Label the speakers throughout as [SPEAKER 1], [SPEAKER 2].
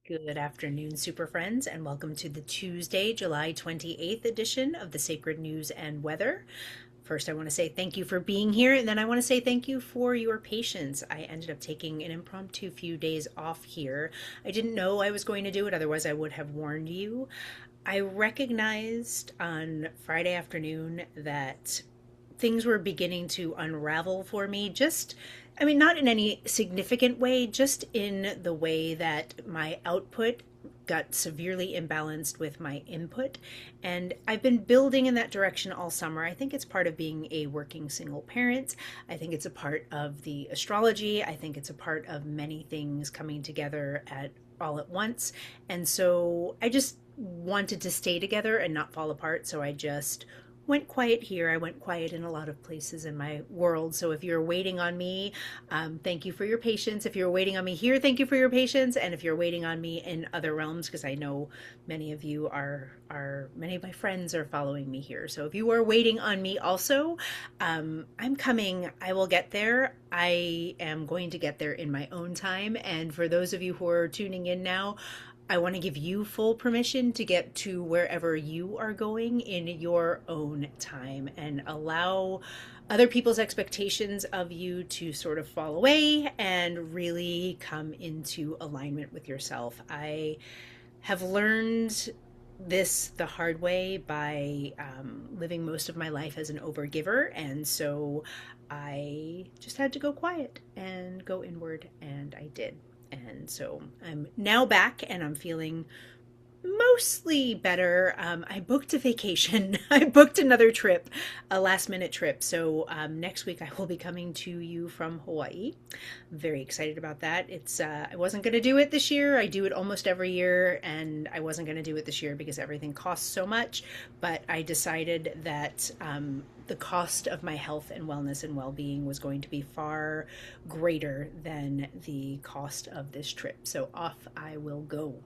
[SPEAKER 1] Good afternoon, super friends, and welcome to the Tuesday, July 28th edition of the Sacred News and Weather. First, I want to say thank you for being here, and then I want to say thank you for your patience. I ended up taking an impromptu few days off here. I didn't know I was going to do it, otherwise, I would have warned you. I recognized on Friday afternoon that things were beginning to unravel for me. Not in any significant way, just in the way that my output got severely imbalanced with my input. And I've been building in that direction all summer. I think it's part of being a working single parent. I think it's a part of the astrology. I think it's a part of many things coming together at all at once. And so I just wanted to stay together and not fall apart. So I just went quiet here. I went quiet in a lot of places in my world. So if you're waiting on me, thank you for your patience. If you're waiting on me here, thank you for your patience. And if you're waiting on me in other realms, because I know many of you are many of my friends are following me here. So if you are waiting on me also, I'm coming. I will get there. I am going to get there in my own time. And for those of you who are tuning in now, I want to give you full permission to get to wherever you are going in your own time and allow other people's expectations of you to sort of fall away and really come into alignment with yourself. I have learned this the hard way by living most of my life as an overgiver. And so I just had to go quiet and go inward, and I did. And so I'm now back and I'm feeling mostly better. I booked a vacation. I booked another trip, a last minute trip. So next week I will be coming to you from Hawaii. I'm very excited about that. I wasn't going to do it this year. I do it almost every year, and I wasn't going to do it this year because everything costs so much. But I decided that the cost of my health and wellness and well-being was going to be far greater than the cost of this trip. So off I will go.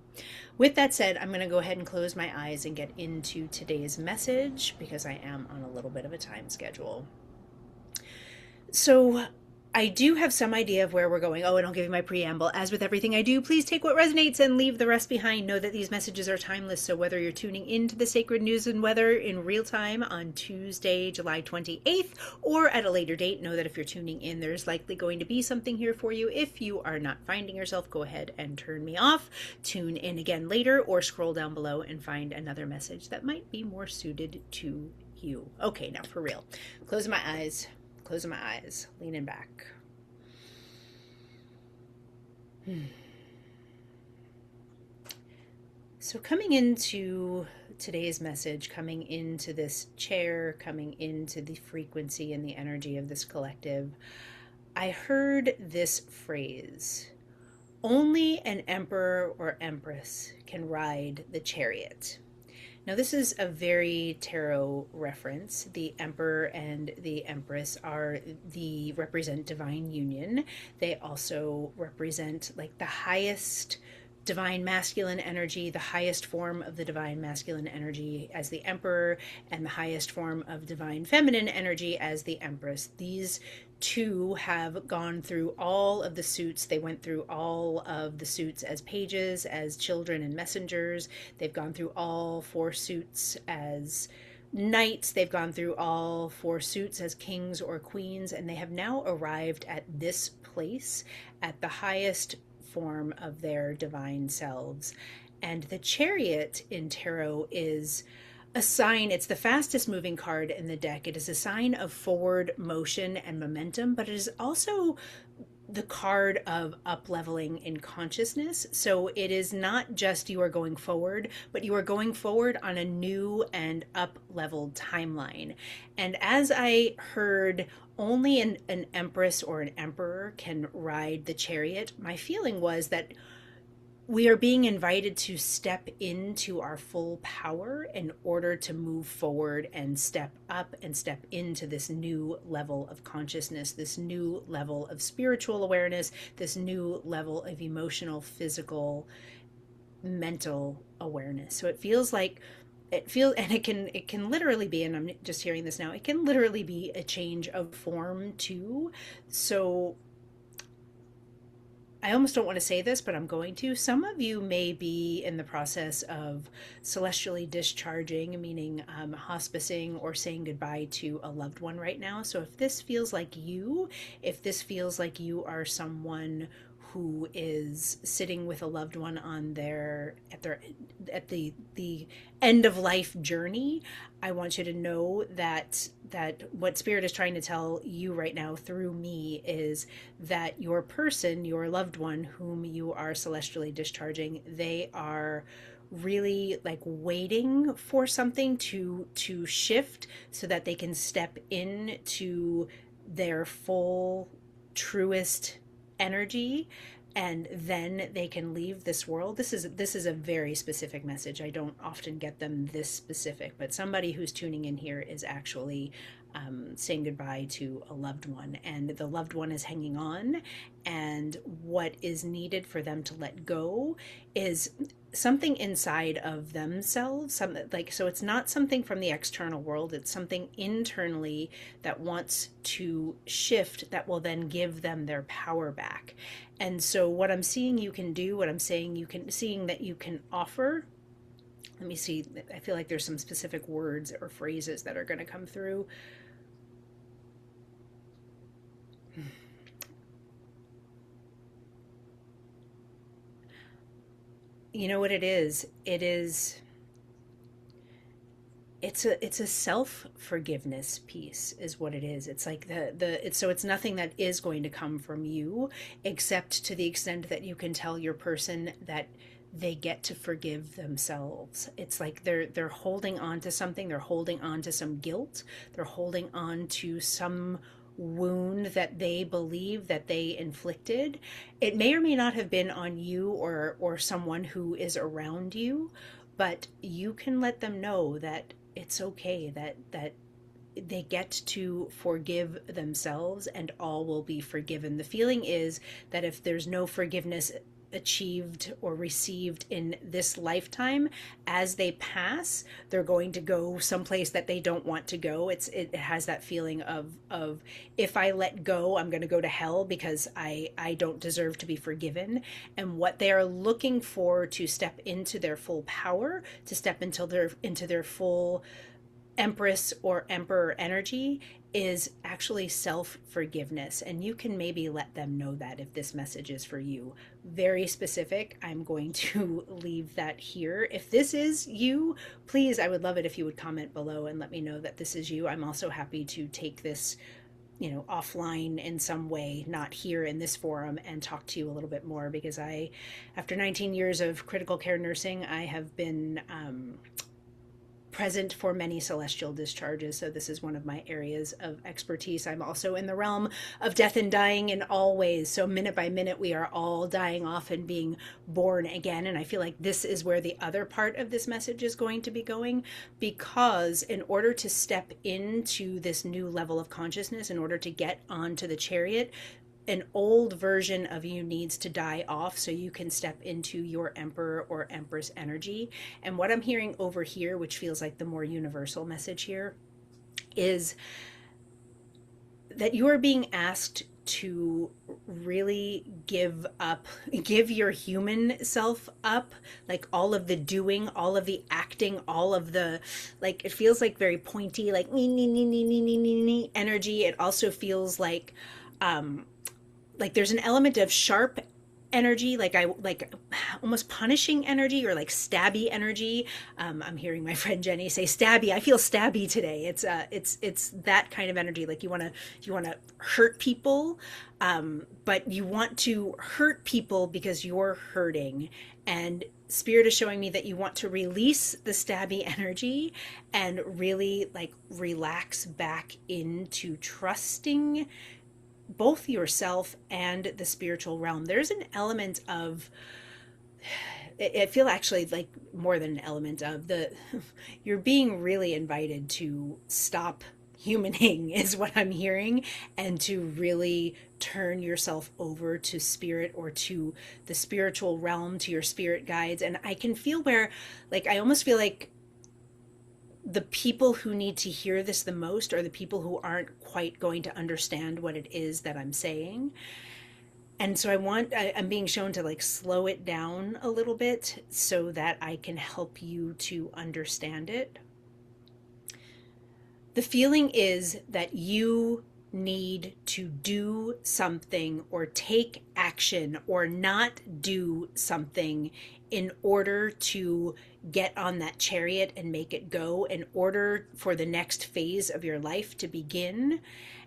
[SPEAKER 1] With that said, I'm going to go ahead and close my eyes and get into today's message because I am on a little bit of a time schedule. So, I do have some idea of where we're going. Oh, and I'll give you my preamble. As with everything I do, please take what resonates and leave the rest behind. Know that these messages are timeless. So whether you're tuning into the Sacred News and Weather in real time on Tuesday, July 28th, or at a later date, know that if you're tuning in, there's likely going to be something here for you. If you are not finding yourself, go ahead and turn me off. Tune in again later or scroll down below and find another message that might be more suited to you. Okay, now for real. Closing my eyes. Closing my eyes, leaning back. So, coming into today's message, coming into this chair, coming into the frequency and the energy of this collective, I heard this phrase: only an emperor or empress can ride the chariot. Now, this is a very tarot reference. The emperor and the empress represent divine union. They also represent like the highest divine masculine energy, the highest form of the divine masculine energy as the emperor, and the highest form of divine feminine energy as the empress. These two have gone through all of the suits. They went through all of the suits as pages, as children and messengers. They've gone through all four suits as knights. They've gone through all four suits as kings or queens, and they have now arrived at this place at the highest form of their divine selves. And the chariot in tarot is a sign, it's the fastest moving card in the deck. It is a sign of forward motion and momentum, but it is also the card of up leveling in consciousness. So it is not just you are going forward, but you are going forward on a new and up leveled timeline. And as I heard only an empress or an emperor can ride the chariot, my feeling was that we are being invited to step into our full power in order to move forward and step up and step into this new level of consciousness, this new level of spiritual awareness, this new level of emotional, physical, mental awareness. So it feels like and it can literally be, and I'm just hearing this now, it can literally be a change of form too. So I almost don't want to say this, but I'm going to. Some of you may be in the process of celestially discharging, meaning hospicing or saying goodbye to a loved one right now. So if this feels like you, if this feels like you are someone who is sitting with a loved one on their end of life journey, I want you to know that what spirit is trying to tell you right now through me is that your person, your loved one whom you are celestially discharging, they are really like waiting for something to shift so that they can step into their full truest energy, and then they can leave this world. This is a very specific message. I don't often get them this specific, but somebody who's tuning in here is actually saying goodbye to a loved one, and the loved one is hanging on. And what is needed for them to let go is something inside of themselves, so it's not something from the external world, it's something internally that wants to shift, that will then give them their power back. And so what I'm seeing you can do, what I'm saying you can seeing that you can offer, let me see, I feel like there's some specific words or phrases that are going to come through. You know what it is? It's a self forgiveness piece is what it is. It's like it's nothing that is going to come from you, except to the extent that you can tell your person that they get to forgive themselves. It's like they're holding on to something, they're holding on to some guilt, they're holding on to some wound that they believe that they inflicted. It may or may not have been on you or someone who is around you, but you can let them know that it's okay, that they get to forgive themselves and all will be forgiven. The feeling is that if there's no forgiveness achieved or received in this lifetime, as they pass, they're going to go someplace that they don't want to go. It has that feeling of if I let go, I'm going to go to hell because I don't deserve to be forgiven. And what they are looking for to step into their full power, to step into their full Empress or Emperor energy, is actually self forgiveness. And you can maybe let them know that if this message is for you. Very specific. I'm going to leave that here. If this is you, please, I would love it if you would comment below and let me know that this is you. I'm also happy to take this, offline in some way, not here in this forum, and talk to you a little bit more, because after 19 years of critical care nursing, I have been present for many celestial discharges. So this is one of my areas of expertise. I'm also in the realm of death and dying in all ways. So minute by minute, we are all dying off and being born again. And I feel like this is where the other part of this message is going to be going, because in order to step into this new level of consciousness, in order to get onto the chariot, an old version of you needs to die off so you can step into your Emperor or Empress energy. And what I'm hearing over here, which feels like the more universal message here, is that you are being asked to really give your human self up, like all of the doing, all of the acting, all of the, like, it feels like very pointy, like energy. It also feels like there's an element of sharp energy, like almost punishing energy, or like stabby energy. I'm hearing my friend Jenny say stabby. I feel stabby today. It's that kind of energy. Like you want to hurt people, but you want to hurt people because you're hurting. And Spirit is showing me that you want to release the stabby energy and really like relax back into trusting both yourself and the spiritual realm. There's an element of, I feel actually like more than an element of, you're being really invited to stop humaning is what I'm hearing, and to really turn yourself over to spirit, or to the spiritual realm, to your spirit guides. And I can feel where, like, I almost feel like the people who need to hear this the most are the people who aren't quite going to understand what it is that I'm saying. And so I'm being shown to like slow it down a little bit so that I can help you to understand it. The feeling is that you need to do something or take action or not do something in order to get on that chariot and make it go, in order for the next phase of your life to begin.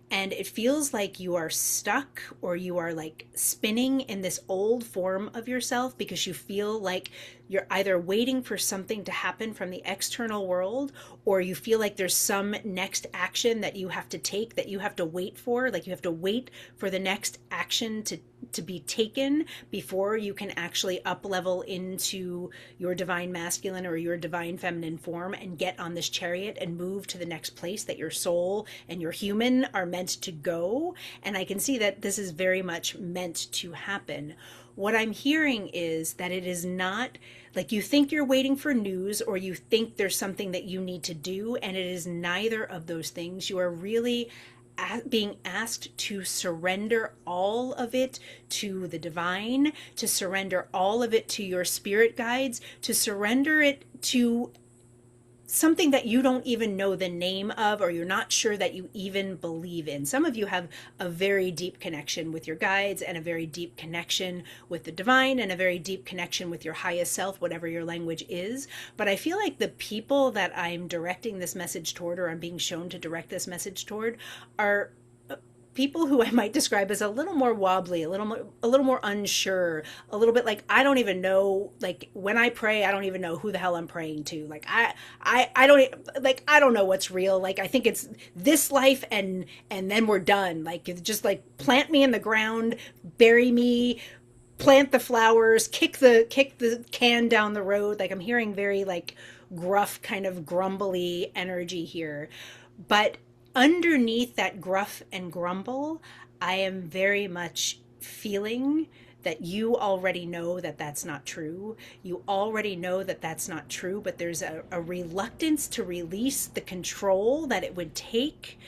[SPEAKER 1] And it feels like you are stuck or you are like spinning in this old form of yourself because you feel like you're either waiting for something to happen from the external world, or you feel like there's some next action that you have to take, that you have to wait for, like you have to wait for the next action to be taken before you can actually up level into your divine masculine or your divine feminine form and get on this chariot and move to the next place that your soul and your human are meant to go. And I can see that this is very much meant to happen. What I'm hearing is that it is not like you think you're waiting for news or you think there's something that you need to do, and it is neither of those things. You are really being asked to surrender all of it to the divine, to surrender all of it to your spirit guides, to surrender it to something that you don't even know the name of, or you're not sure that you even believe in. Some of you have a very deep connection with your guides and a very deep connection with the divine and a very deep connection with your highest self, whatever your language is. But I feel like the people that I'm directing this message toward, or I'm being shown to direct this message toward, are people who I might describe as a little more wobbly, a little more unsure, a little bit like I don't even know. Like when I pray, I don't even know who the hell I'm praying to. Like I don't like I don't know what's real. Like I think it's this life and then we're done. Like it's just like plant me in the ground, bury me, plant the flowers, kick the can down the road. Like I'm hearing very like gruff, kind of grumbly energy here. But underneath that gruff and grumble, I am very much feeling that you already know that that's not true. You already know that that's not true, but there's a reluctance to release the control that it would take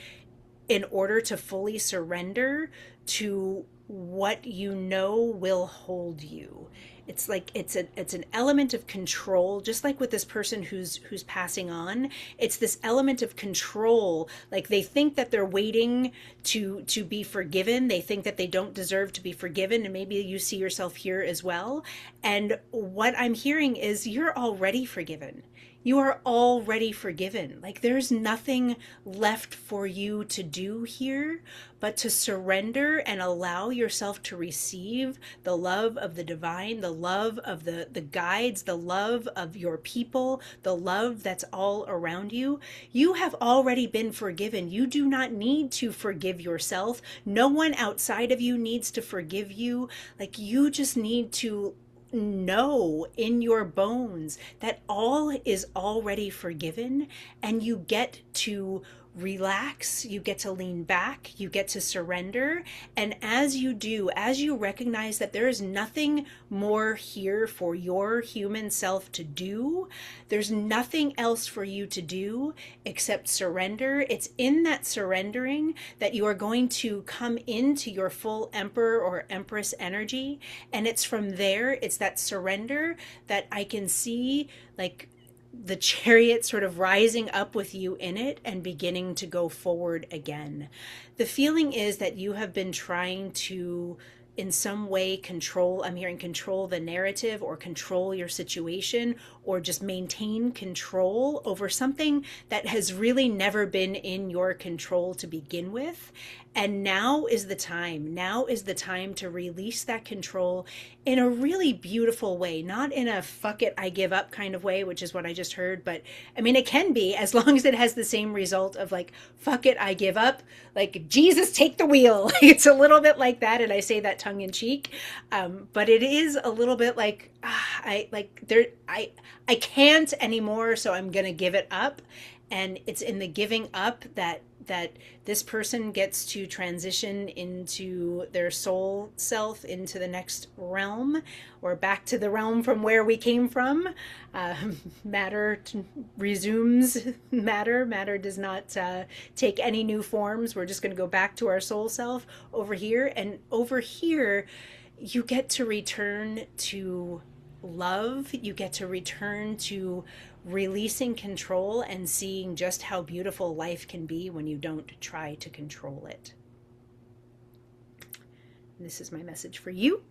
[SPEAKER 1] in order to fully surrender to what you know will hold you. It's like it's an element of control, just like with this person who's passing on. It's this element of control. Like they think that they're waiting to be forgiven. They think that they don't deserve to be forgiven, and maybe you see yourself here as well. And what I'm hearing is you're already forgiven. You are already forgiven. Like there's nothing left for you to do here but to surrender and allow yourself to receive the love of the divine, the love of the guides, the love of your people, the love that's all around you. You have already been forgiven. You do not need to forgive yourself. No one outside of you needs to forgive you. Like you just need to know in your bones that all is already forgiven, and you get to relax, you get to lean back, you get to surrender. And as you do, as you recognize that there is nothing more here for your human self to do, there's nothing else for you to do except surrender. It's in that surrendering that you are going to come into your full emperor or empress energy. And it's from there, it's that surrender that I can see like the chariot sort of rising up with you in it and beginning to go forward again. The feeling is that you have been trying to in some way control, I'm hearing control the narrative or control your situation or just maintain control over something that has really never been in your control to begin with. And now is the time. Now is the time to release that control in a really beautiful way, not in a fuck it, I give up kind of way, which is what I just heard. But I mean, it can be as long as it has the same result of like, fuck it, I give up. Like, Jesus, take the wheel. It's a little bit like that. And I say that tongue in cheek. But it is a little bit like, I can't anymore. So I'm going to give it up. And it's in the giving up that that this person gets to transition into their soul self, into the next realm, or back to the realm from where we came from. Uh, matter resumes matter. Matter does not take any new forms. We're just going to go back to our soul self over here. And over here, you get to return to love. You get to return to releasing control and seeing just how beautiful life can be when you don't try to control it. This is my message for you.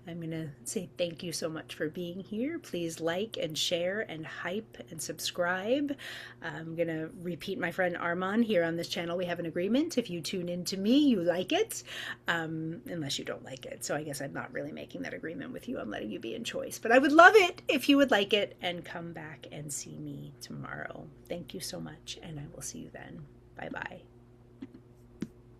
[SPEAKER 1] I'm going to say thank you so much for being here. Please like and share and hype and subscribe. I'm going to repeat my friend Armand here on this channel. We have an agreement. If you tune into me, you like it, unless you don't like it. So I guess I'm not really making that agreement with you. I'm letting you be in choice. But I would love it if you would like it and come back and see me tomorrow. Thank you so much, and I will see you then. Bye-bye.